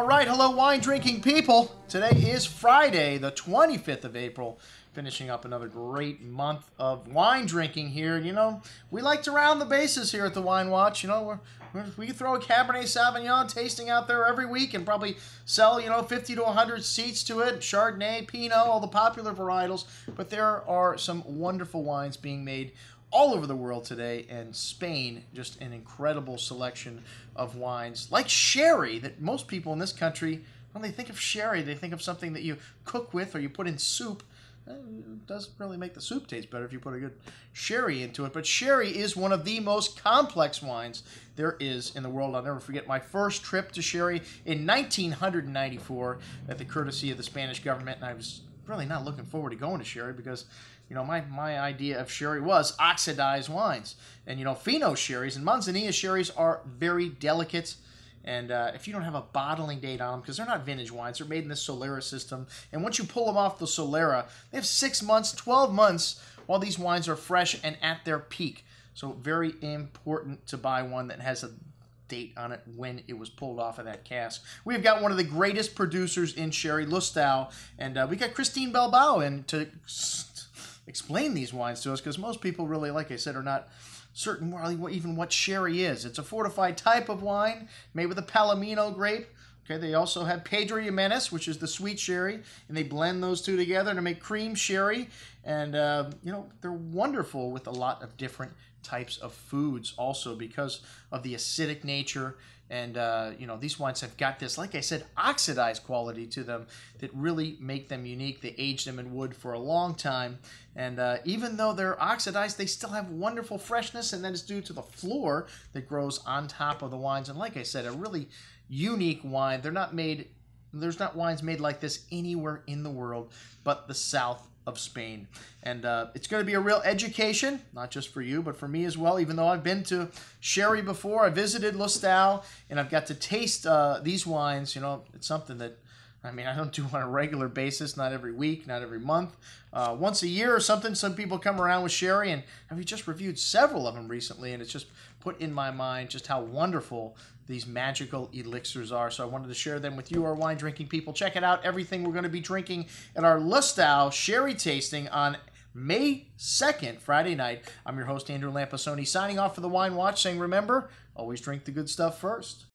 All right, hello wine drinking people. Today is Friday, the 25th of April, finishing up another great month of wine drinking here. You know, we like to round the bases here at the Wine Watch. You know, we can throw a Cabernet Sauvignon tasting out there every week and probably sell, 50 to 100 seats to it. Chardonnay, Pinot, all the popular varietals. But there are some wonderful wines being made all over the world today, and Spain, just an incredible selection of wines like sherry that most people in this country, when they think of sherry, they think of something that you cook with or you put in soup. It doesn't really make the soup taste better if you put a good sherry into it, but sherry is one of the most complex wines there is in the world. I'll never forget my first trip to sherry in 1994 at the courtesy of the Spanish government, and I was really not looking forward to going to sherry because my idea of sherry was oxidized wines. And, Fino sherries and Manzanilla sherries are very delicate. And if you don't have a bottling date on them, because they're not vintage wines, they're made in the Solera system. And once you pull them off the Solera, they have 6 months, 12 months while these wines are fresh and at their peak. So very important to buy one that has a date on it when it was pulled off of that cask. We've got one of the greatest producers in sherry, Lustau, and we got Cristina Bilbao in to explain these wines to us, because most people really, like I said, are not certain even what sherry is. It's a fortified type of wine made with a Palomino grape. Okay, they also have Pedro Jimenez, which is the sweet sherry, and they blend those two together to make cream sherry. And, they're wonderful with a lot of different types of foods also because of the acidic nature. And, these wines have got this, like I said, oxidized quality to them that really make them unique. They age them in wood for a long time. And even though they're oxidized, they still have wonderful freshness, and that is due to the floor that grows on top of the wines. And like I said, a really unique wine. There's not wines made like this anywhere in the world but the south of Spain. And it's going to be a real education, not just for you, but for me as well. Even though I've been to sherry before, I visited Lustau, and I've got to taste these wines. It's something that, I don't do on a regular basis, not every week, not every month. Once a year or something, some people come around with sherry, and we just reviewed several of them recently, and it's just put in my mind just how wonderful these magical elixirs are. So I wanted to share them with you, our wine drinking people. Check it out, everything we're going to be drinking at our Lustau sherry tasting on May 2nd, Friday night. I'm your host, Andrew Lampasone, signing off for the Wine Watch, saying remember, always drink the good stuff first.